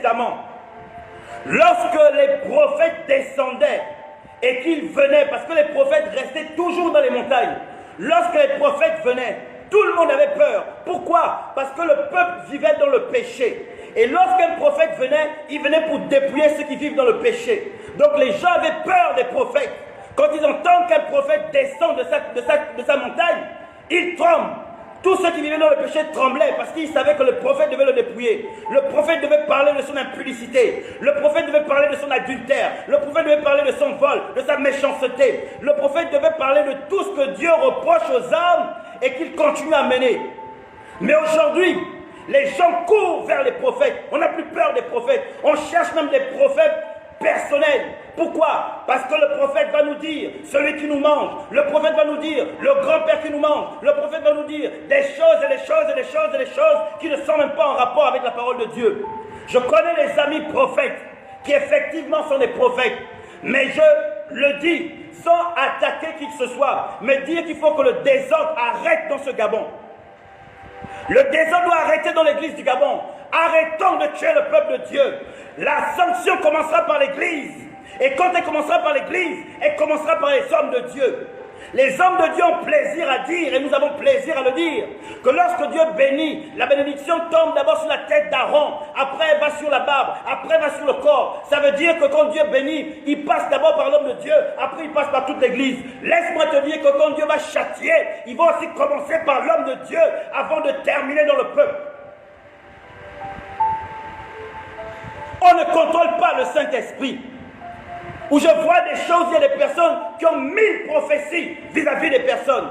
Testament, lorsque les prophètes descendaient et qu'ils venaient, parce que les prophètes restaient toujours dans les montagnes, lorsque les prophètes venaient, tout le monde avait peur. Pourquoi? Parce que le peuple vivait dans le péché. Et lorsqu'un prophète venait, il venait pour dépouiller ceux qui vivent dans le péché. Donc les gens avaient peur des prophètes. Quand ils entendent qu'un prophète descend de sa montagne, ils tremblent. Tous ceux qui vivaient dans le péché tremblaient parce qu'ils savaient que le prophète devait le dépouiller. Le prophète devait parler de son impudicité. Le prophète devait parler de son adultère. Le prophète devait parler de son vol, de sa méchanceté. Le prophète devait parler de tout ce que Dieu reproche aux hommes et qu'il continue à mener. Mais aujourd'hui, les gens courent vers les prophètes. On n'a plus peur des prophètes. On cherche même des prophètes personnels. Pourquoi? Parce que le prophète va nous dire celui qui nous mange. Le prophète va nous dire le grand-père qui nous mange. Le prophète va nous dire des choses et des choses et des choses et des choses qui ne sont même pas en rapport avec la parole de Dieu. Je connais des amis prophètes qui effectivement sont des prophètes. Mais je le dis sans attaquer qui que ce soit. Mais dire qu'il faut que le désordre arrête dans ce Gabon. Le désordre doit arrêter dans l'église du Gabon. Arrêtons de tuer le peuple de Dieu. La sanction commencera par l'église. Et quand elle commencera par l'église, elle commencera par les hommes de Dieu. Les hommes de Dieu ont plaisir à dire, et nous avons plaisir à le dire, que lorsque Dieu bénit, la bénédiction tombe d'abord sur la tête d'Aaron, après elle va sur la barbe, après elle va sur le corps. Ça veut dire que quand Dieu bénit, il passe d'abord par l'homme de Dieu, après il passe par toute l'église. Laisse-moi te dire que quand Dieu va châtier, il va aussi commencer par l'homme de Dieu avant de terminer dans le peuple. On ne contrôle pas le Saint-Esprit. Où je vois des choses, il y a des personnes qui ont 1000 prophéties vis-à-vis des personnes.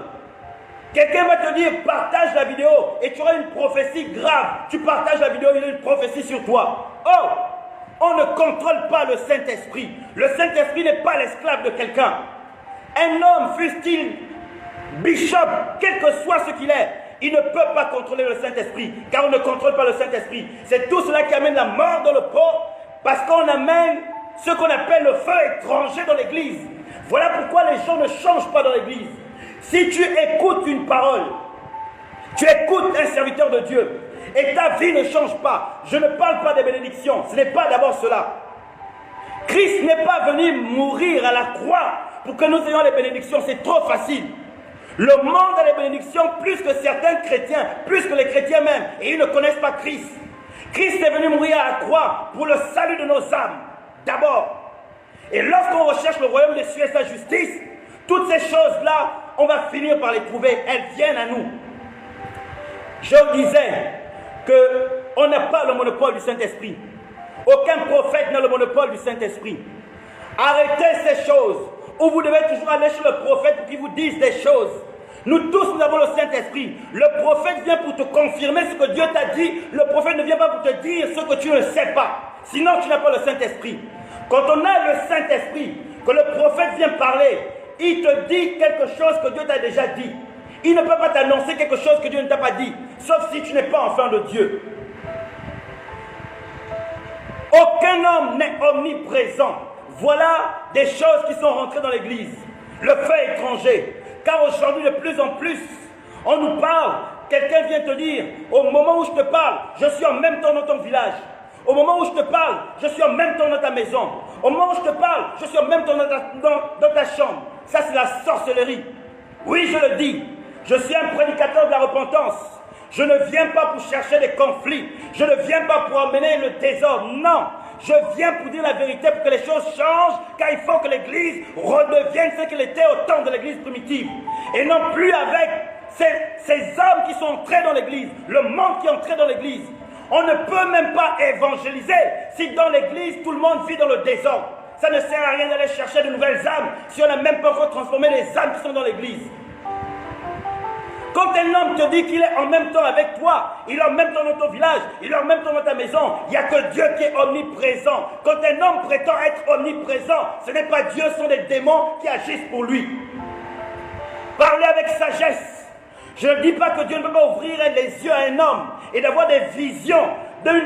Quelqu'un va te dire, partage la vidéo et tu auras une prophétie grave. Tu partages la vidéo, il y a une prophétie sur toi. Oh, on ne contrôle pas le Saint-Esprit. Le Saint-Esprit n'est pas l'esclave de quelqu'un. Un homme, fût-il bishop, quel que soit ce qu'il est, il ne peut pas contrôler le Saint-Esprit, car on ne contrôle pas le Saint-Esprit. C'est tout cela qui amène la mort dans le pot, parce qu'on amène ce qu'on appelle le feu étranger dans l'église. Voilà pourquoi les gens ne changent pas dans l'église. Si tu écoutes une parole, tu écoutes un serviteur de Dieu, et ta vie ne change pas, je ne parle pas des bénédictions, ce n'est pas d'abord cela. Christ n'est pas venu mourir à la croix pour que nous ayons les bénédictions, c'est trop facile. Le monde a les bénédictions plus que certains chrétiens, plus que les chrétiens même, et ils ne connaissent pas Christ. Christ est venu mourir à la croix pour le salut de nos âmes, d'abord. Et lorsqu'on recherche le royaume des cieux et sa justice, toutes ces choses-là, on va finir par les trouver, elles viennent à nous. Je disais qu'on n'a pas le monopole du Saint-Esprit. Aucun prophète n'a le monopole du Saint-Esprit. Arrêtez ces choses où vous devez toujours aller chez le prophète pour qu'il vous dise des choses. Nous tous, nous avons le Saint-Esprit. Le prophète vient pour te confirmer ce que Dieu t'a dit. Le prophète ne vient pas pour te dire ce que tu ne sais pas. Sinon, tu n'as pas le Saint-Esprit. Quand on a le Saint-Esprit, que le prophète vient parler, il te dit quelque chose que Dieu t'a déjà dit. Il ne peut pas t'annoncer quelque chose que Dieu ne t'a pas dit, sauf si tu n'es pas enfant de Dieu. Aucun homme n'est omniprésent. Voilà des choses qui sont rentrées dans l'église. Le fait étranger. Car aujourd'hui, de plus en plus, on nous parle. Quelqu'un vient te dire, au moment où je te parle, je suis en même temps dans ton village. Au moment où je te parle, je suis en même temps dans ta maison. Au moment où je te parle, je suis en même temps dans ta chambre. Ça, c'est la sorcellerie. Oui, je le dis. Je suis un prédicateur de la repentance. Je ne viens pas pour chercher des conflits. Je ne viens pas pour amener le désordre. Non. Je viens pour dire la vérité, pour que les choses changent, car il faut que l'Église redevienne ce qu'elle était au temps de l'Église primitive. Et non plus avec ces hommes qui sont entrés dans l'Église, le monde qui est entré dans l'Église. On ne peut même pas évangéliser si dans l'Église, tout le monde vit dans le désordre. Ça ne sert à rien d'aller chercher de nouvelles âmes si on n'a même pas encore transformé les âmes qui sont dans l'Église. Quand un homme te dit qu'il est en même temps avec toi, il est en même temps dans ton village, il est en même temps dans ta maison, il n'y a que Dieu qui est omniprésent. Quand un homme prétend être omniprésent, ce n'est pas Dieu, ce sont des démons qui agissent pour lui. Parlez avec sagesse. Je ne dis pas que Dieu ne peut pas ouvrir les yeux à un homme et d'avoir des visions d'un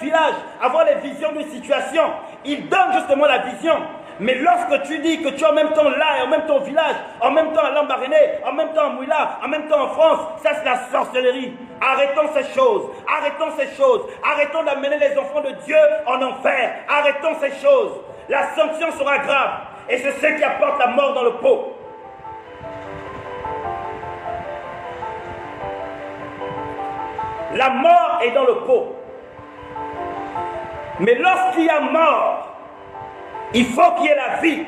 village, avoir les visions d'une situation. Il donne justement la vision. Mais lorsque tu dis que tu es en même temps là et en même temps au village, en même temps à Lambaréné, en même temps à Mouila, en même temps en France, ça c'est la sorcellerie. Arrêtons ces choses. Arrêtons ces choses. Arrêtons d'amener les enfants de Dieu en enfer. Arrêtons ces choses. La sanction sera grave. Et c'est ce qui apporte la mort dans le pot. La mort est dans le pot. Mais lorsqu'il y a mort, il faut qu'il y ait la vie.